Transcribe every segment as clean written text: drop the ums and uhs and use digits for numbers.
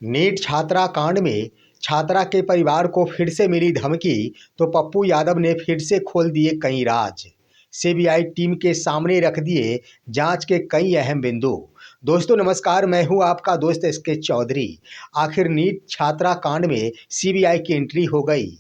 NEET छात्रा कांड में छात्रा के परिवार को फिर से मिली धमकी तो पप्पू यादव ने फिर से खोल दिए कई राज। सीबीआई टीम के सामने रख दिए जांच के कई अहम बिंदु। दोस्तों नमस्कार, मैं हूं आपका दोस्त एसके चौधरी। आखिर नीट छात्रा कांड में सीबीआई की एंट्री हो गई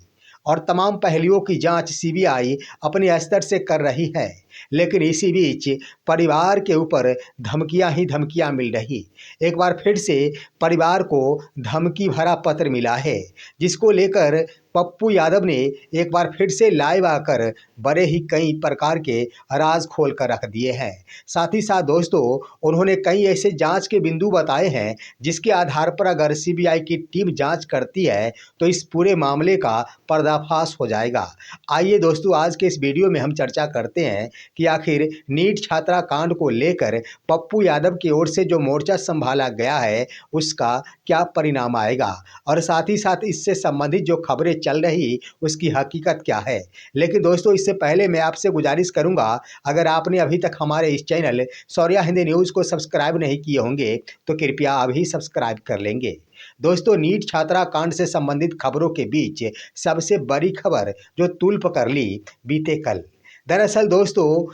और तमाम पहलुओं की जांच सीबीआई अपने स्तर से कर रही है। लेकिन इसी बीच परिवार के ऊपर धमकियां ही धमकियां मिल रही। एक बार फिर से परिवार को धमकी भरा पत्र मिला है, जिसको लेकर पप्पू यादव ने एक बार फिर से लाइव आकर बड़े ही कई प्रकार के राज खोल कर रख दिए हैं। साथ ही साथ दोस्तों, उन्होंने कई ऐसे जांच के बिंदु बताए हैं जिसके आधार पर अगर सीबीआई की टीम जांच करती है तो इस पूरे मामले का पर्दाफाश हो जाएगा। आइए दोस्तों, आज के इस वीडियो में हम चर्चा करते हैं कि आखिर नीट छात्रा कांड को लेकर पप्पू यादव की ओर से जो मोर्चा संभाला गया है उसका क्या परिणाम आएगा, और साथ ही साथ इससे संबंधित जो खबरें चल रही उसकी हकीकत क्या है। लेकिन दोस्तों, इससे पहले मैं आपसे गुजारिश करूंगा, अगर आपने अभी तक हमारे इस चैनल शौर्या हिंदी न्यूज़ को सब्सक्राइब नहीं किए होंगे तो कृपया अभी सब्सक्राइब कर लेंगे। दोस्तों, नीट छात्रा कांड से संबंधित खबरों के बीच सबसे बड़ी खबर जो तूल पकड़ ली बीते कल। दरअसल दोस्तों,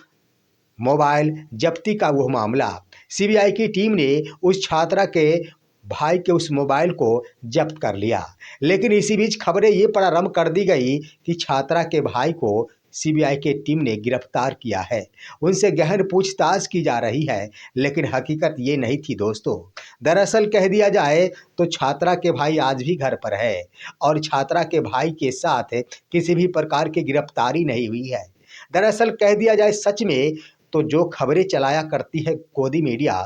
मोबाइल जब्ती का वो मामला, सीबीआई की टीम ने उस छात्रा के भाई के उस मोबाइल को जब्त कर लिया। लेकिन इसी बीच खबरें ये प्रारंभ कर दी गई कि छात्रा के भाई को सीबीआई की टीम ने गिरफ्तार किया है, उनसे गहन पूछताछ की जा रही है। लेकिन हकीकत ये नहीं थी दोस्तों। दरअसल कह दिया जाए तो छात्रा के भाई आज भी घर पर है और छात्रा के भाई के साथ किसी भी प्रकार की गिरफ्तारी नहीं हुई है। दरअसल कह दिया जाए सच में तो जो खबरें चलाया करती है गोदी मीडिया,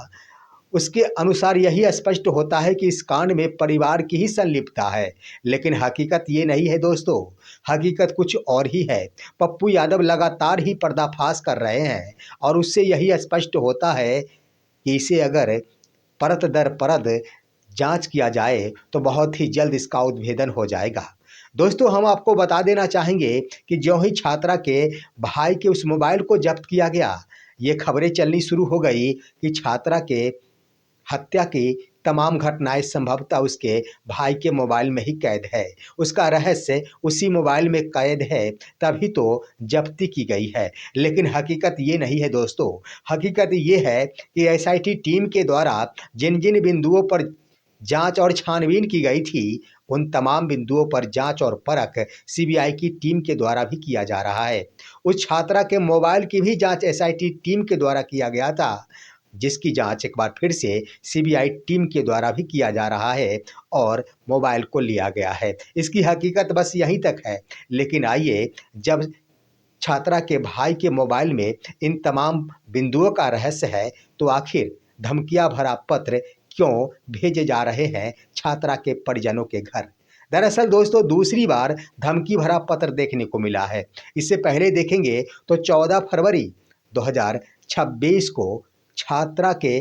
उसके अनुसार यही स्पष्ट होता है कि इस कांड में परिवार की ही संलिप्तता है। लेकिन हकीकत ये नहीं है दोस्तों, हकीकत कुछ और ही है। पप्पू यादव लगातार ही पर्दाफाश कर रहे हैं और उससे यही स्पष्ट होता है कि इसे अगर परत दर परत जांच किया जाए तो बहुत ही जल्द इसका उद्भेदन हो जाएगा। दोस्तों, हम आपको बता देना चाहेंगे कि ज्यों ही छात्रा के भाई के उस मोबाइल को जब्त किया गया, ये खबरें चलनी शुरू हो गई कि छात्रा के हत्या की तमाम घटनाएं संभवतः उसके भाई के मोबाइल में ही कैद है, उसका रहस्य उसी मोबाइल में कैद है, तभी तो जब्ती की गई है। लेकिन हकीकत ये नहीं है दोस्तों। हकीकत ये है कि एसआईटी टीम के द्वारा जिन जिन बिंदुओं पर जांच और छानबीन की गई थी, उन तमाम बिंदुओं पर जांच और परख सीबीआई की टीम के द्वारा भी किया जा रहा है। उस छात्रा के मोबाइल की भी जांच एसआईटी टीम के द्वारा किया गया था, जिसकी जांच एक बार फिर से सीबीआई टीम के द्वारा भी किया जा रहा है और मोबाइल को लिया गया है। इसकी हकीकत बस यहीं तक है। लेकिन आइए, जब छात्रा के भाई के मोबाइल में इन तमाम बिंदुओं का रहस्य है तो आखिर धमकियां भरा पत्र क्यों भेजे जा रहे हैं छात्रा के परिजनों के घर। दरअसल दोस्तों, दूसरी बार धमकी भरा पत्र देखने को मिला है। इससे पहले देखेंगे तो 14 फरवरी 2026 को छात्रा के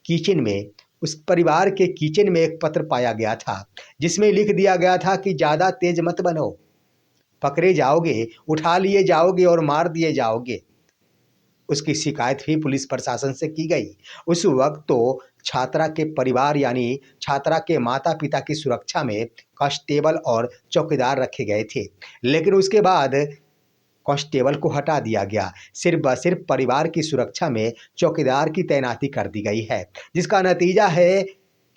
किचन में, उस परिवार के किचन में एक पत्र पाया गया था, जिसमें लिख दिया गया था कि ज़्यादा तेज मत बनो, पकड़े जाओगे, उठा लिए जाओगे और मार दिए जाओगे। उसकी शिकायत भी पुलिस प्रशासन से की गई। उस वक्त तो छात्रा के परिवार यानी छात्रा के माता पिता की सुरक्षा में कांस्टेबल और चौकीदार रखे गए थे। लेकिन उसके बाद कांस्टेबल को हटा दिया गया, सिर्फ व सिर्फ परिवार की सुरक्षा में चौकीदार की तैनाती कर दी गई है, जिसका नतीजा है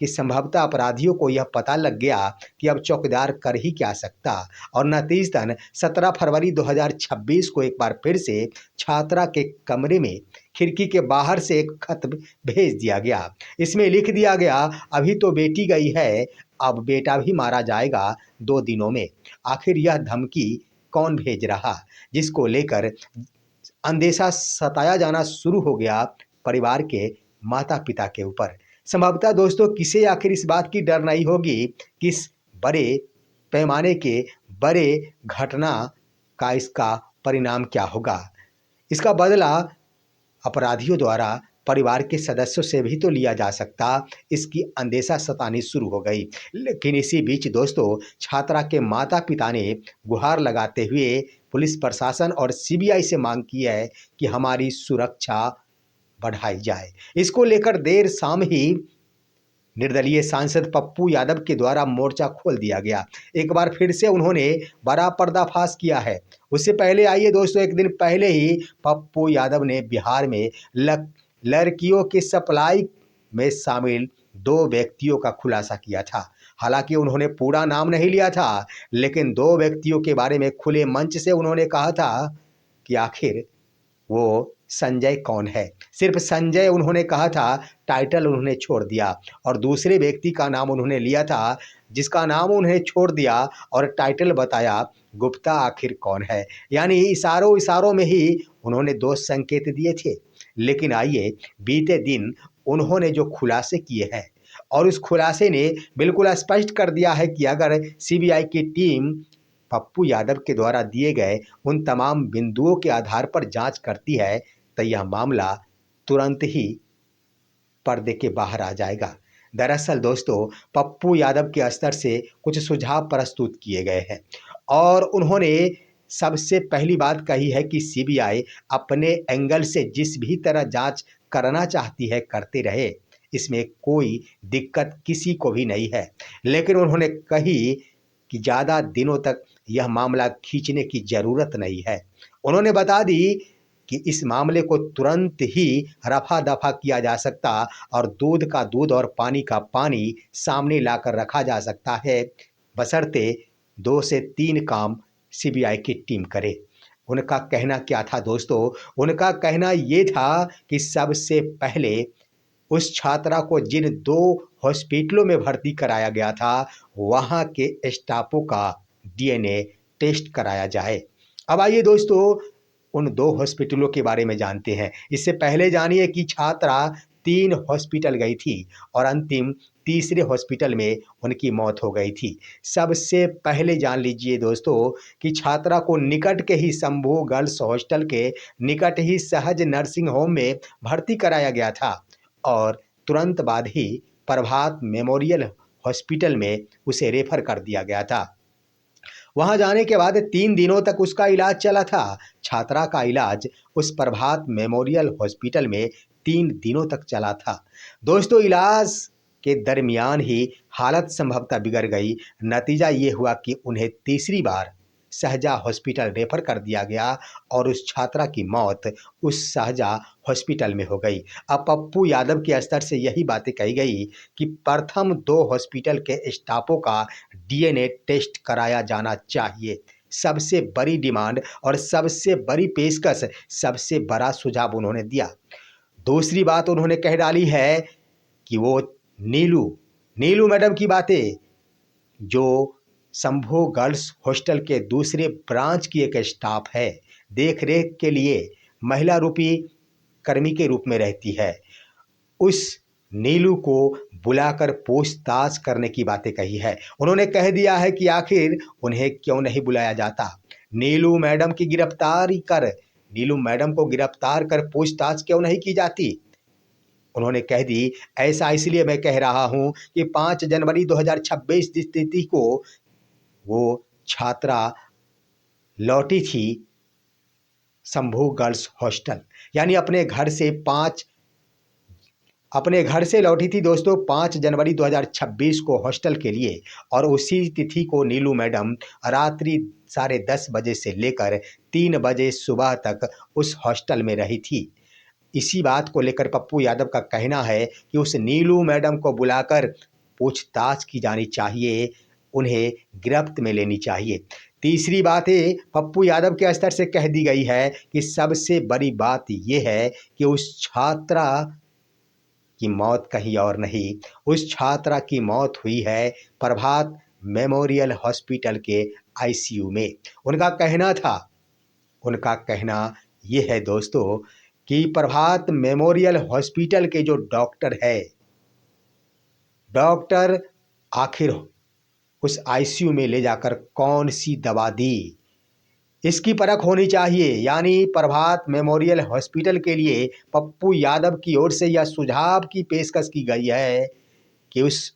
कि संभवतः अपराधियों को यह पता लग गया कि अब चौकीदार कर ही क्या सकता, और नतीजतन 17 फरवरी 2026 को एक बार फिर से छात्रा के कमरे में खिड़की के बाहर से एक खत भेज दिया गया। इसमें लिख दिया गया, अभी तो बेटी गई है, अब बेटा भी मारा जाएगा 2 दिनों में। आखिर यह धमकी कौन भेज रहा, जिसको लेकर अंदेशा सताया जाना शुरू हो गया परिवार के माता पिता के ऊपर। संभवतः दोस्तों, किसे आखिर इस बात की डर नहीं होगी कि इस बड़े पैमाने के बड़े घटना का इसका परिणाम क्या होगा। इसका बदला अपराधियों द्वारा परिवार के सदस्यों से भी तो लिया जा सकता, इसकी अंदेशा सतानी शुरू हो गई। लेकिन इसी बीच दोस्तों, छात्रा के माता पिता ने गुहार लगाते हुए पुलिस प्रशासन और सीबीआई से मांग की है कि हमारी सुरक्षा बढ़ाई जाए। इसको लेकर देर शाम ही निर्दलीय सांसद पप्पू यादव के द्वारा मोर्चा खोल दिया गया। एक बार फिर से उन्होंने बड़ा पर्दाफाश किया है। उससे पहले आइए दोस्तों, एक दिन पहले ही पप्पू यादव ने बिहार में लड़कियों की सप्लाई में शामिल 2 व्यक्तियों का खुलासा किया था। हालांकि उन्होंने पूरा नाम नहीं लिया था, लेकिन 2 व्यक्तियों के बारे में खुले मंच से उन्होंने कहा था कि आखिर वो संजय कौन है। सिर्फ संजय उन्होंने कहा था, टाइटल उन्होंने छोड़ दिया। और दूसरे व्यक्ति का नाम उन्होंने लिया था, जिसका नाम उन्हें छोड़ दिया और टाइटल बताया, गुप्ता आखिर कौन है। यानी इशारों इशारों में ही उन्होंने 2 संकेत दिए थे। लेकिन आइए, बीते दिन उन्होंने जो खुलासे किए हैं, और उस खुलासे ने बिल्कुल स्पष्ट कर दिया है कि अगर सीबीआई की टीम पप्पू यादव के द्वारा दिए गए उन तमाम बिंदुओं के आधार पर जांच करती है, तो यह मामला तुरंत ही पर्दे के बाहर आ जाएगा। दरअसल दोस्तों, पप्पू यादव के स्तर से कुछ सुझाव प्रस्तुत किए गए हैं, और उन्होंने सबसे पहली बात कही है कि सीबीआई अपने एंगल से जिस भी तरह जांच करना चाहती है करते रहे, इसमें कोई दिक्कत किसी को भी नहीं है। लेकिन उन्होंने कही कि ज़्यादा दिनों तक यह मामला खींचने की ज़रूरत नहीं है। उन्होंने बता दी कि इस मामले को तुरंत ही रफा-दफा किया जा सकता और दूध का दूध और पानी का पानी सामने लाकर रखा जा सकता है, बशर्ते 2 से 3 काम सीबीआई की टीम करे। उनका कहना क्या था दोस्तों? उनका कहना ये था कि सबसे पहले उस छात्रा को जिन 2 हॉस्पिटलों में भर्ती कराया गया था, वहाँ के स्टाफों का डीएनए टेस्ट कराया जाए। अब आइए दोस्तों, उन 2 हॉस्पिटलों के बारे में जानते हैं। इससे पहले जानिए कि छात्रा 3 हॉस्पिटल गई थी और अंतिम तीसरे हॉस्पिटल में उनकी मौत हो गई थी। सबसे पहले जान लीजिए दोस्तों कि छात्रा को निकट के ही शंभू गर्ल्स हॉस्टल के निकट ही सहज नर्सिंग होम में भर्ती कराया गया था, और तुरंत बाद ही प्रभात मेमोरियल हॉस्पिटल में उसे रेफर कर दिया गया था। वहां जाने के बाद 3 दिनों तक उसका इलाज चला था। छात्रा का इलाज उस प्रभात मेमोरियल हॉस्पिटल में 3 दिनों तक चला था। दोस्तों, इलाज के दरमियान ही हालत संभवतः बिगड़ गई। नतीजा ये हुआ कि उन्हें तीसरी बार सहजा हॉस्पिटल रेफर कर दिया गया और उस छात्रा की मौत उस सहजा हॉस्पिटल में हो गई। अब पप्पू यादव के स्तर से यही बातें कही गई कि प्रथम 2 हॉस्पिटल के स्टाफों का डीएनए टेस्ट कराया जाना चाहिए। सबसे बड़ी डिमांड और सबसे बड़ी पेशकश, सबसे बड़ा सुझाव उन्होंने दिया। दूसरी बात उन्होंने कह डाली है कि वो नीलू नीलू मैडम की बातें, जो शंभू गर्ल्स हॉस्टल के दूसरे ब्रांच की एक स्टाफ है, देख रेख के लिए महिला रूपी कर्मी के रूप में रहती है, उस नीलू को बुलाकर पूछताछ करने की बातें कही है। उन्होंने कह दिया है कि आखिर उन्हें क्यों नहीं बुलाया जाता। नीलू मैडम की गिरफ्तारी कर नीलू मैडम को गिरफ्तार कर पूछताछ क्यों नहीं की जाती। उन्होंने कह दी, ऐसा इसलिए मैं कह रहा हूं कि 5 जनवरी 2026 तिथि को वो छात्रा लौटी थी शंभू गर्ल्स हॉस्टल, यानी अपने घर से लौटी थी दोस्तों 5 जनवरी 2026 को हॉस्टल के लिए, और उसी तिथि को नीलू मैडम रात्रि 10:30 बजे से लेकर 3 बजे सुबह तक उस हॉस्टल में रही थी। इसी बात को लेकर पप्पू यादव का कहना है कि उस नीलू मैडम को बुलाकर पूछताछ की जानी चाहिए, उन्हें गिरफ्त में लेनी चाहिए। तीसरी बात ये पप्पू यादव के स्तर से कह दी गई है कि सबसे बड़ी बात यह है कि उस छात्रा की मौत कहीं और नहीं, उस छात्रा की मौत हुई है प्रभात मेमोरियल हॉस्पिटल के आईसीयू में। उनका कहना ये है दोस्तों कि प्रभात मेमोरियल हॉस्पिटल के जो डॉक्टर आखिर उस आईसीयू में ले जाकर कौन सी दवा दी, इसकी परख होनी चाहिए। यानी प्रभात मेमोरियल हॉस्पिटल के लिए पप्पू यादव की ओर से यह सुझाव की पेशकश की गई है कि उस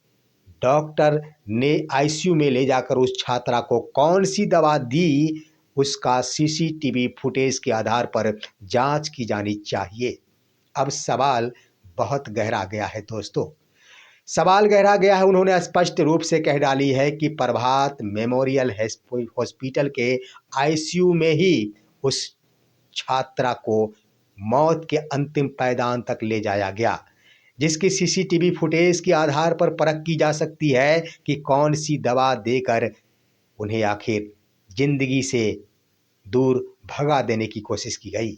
डॉक्टर ने आईसीयू में ले जाकर उस छात्रा को कौन सी दवा दी, उसका सीसीटीवी फुटेज के आधार पर जांच की जानी चाहिए। अब सवाल बहुत गहरा गया है दोस्तों। सवाल गहरा गया है। उन्होंने स्पष्ट रूप से कह डाली है कि प्रभात मेमोरियल हॉस्पिटल के आईसीयू में ही उस छात्रा को मौत के अंतिम पायदान तक ले जाया गया, जिसकी सीसीटीवी फुटेज के आधार पर परख की जा सकती है कि कौन सी दवा देकर उन्हें आखिर जिंदगी से दूर भगा देने की कोशिश की गई।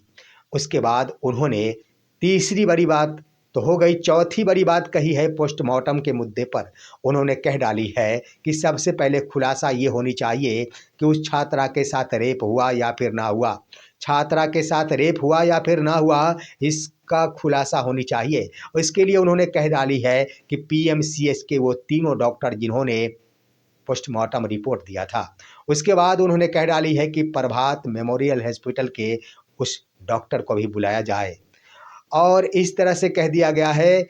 उसके बाद उन्होंने तीसरी बड़ी बात तो हो गई, चौथी बड़ी बात कही है पोस्टमार्टम के मुद्दे पर। उन्होंने कह डाली है कि सबसे पहले खुलासा ये होनी चाहिए कि उस छात्रा के साथ रेप हुआ या फिर ना हुआ। छात्रा के साथ रेप हुआ या फिर ना हुआ, इसका खुलासा होनी चाहिए। और इसके लिए उन्होंने कह डाली है कि पीएमसीएच के वो तीनों डॉक्टर जिन्होंने पोस्टमार्टम रिपोर्ट दिया था, उसके बाद उन्होंने कह डाली है कि प्रभात मेमोरियल हॉस्पिटल के उस डॉक्टर को भी बुलाया जाए। और इस तरह से कह दिया गया है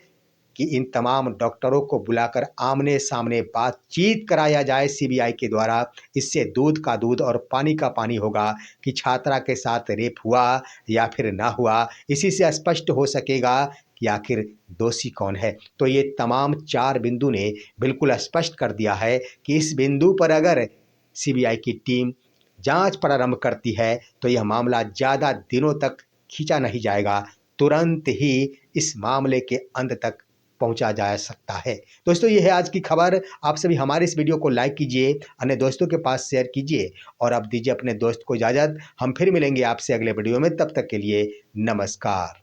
कि इन तमाम डॉक्टरों को बुलाकर आमने सामने बातचीत कराया जाए सीबीआई के द्वारा। इससे दूध का दूध और पानी का पानी होगा कि छात्रा के साथ रेप हुआ या फिर ना हुआ। इसी से स्पष्ट हो सकेगा कि आखिर दोषी कौन है। तो ये तमाम 4 बिंदु ने बिल्कुल स्पष्ट कर दिया है कि इस बिंदु पर अगर सीबीआई की टीम जांच प्रारंभ करती है तो यह मामला ज़्यादा दिनों तक खींचा नहीं जाएगा, तुरंत ही इस मामले के अंत तक पहुंचा जा सकता है। दोस्तों, ये है आज की खबर। आप सभी हमारे इस वीडियो को लाइक कीजिए, अन्य दोस्तों के पास शेयर कीजिए और अब दीजिए अपने दोस्त को इजाज़त। हम फिर मिलेंगे आपसे अगले वीडियो में, तब तक के लिए नमस्कार।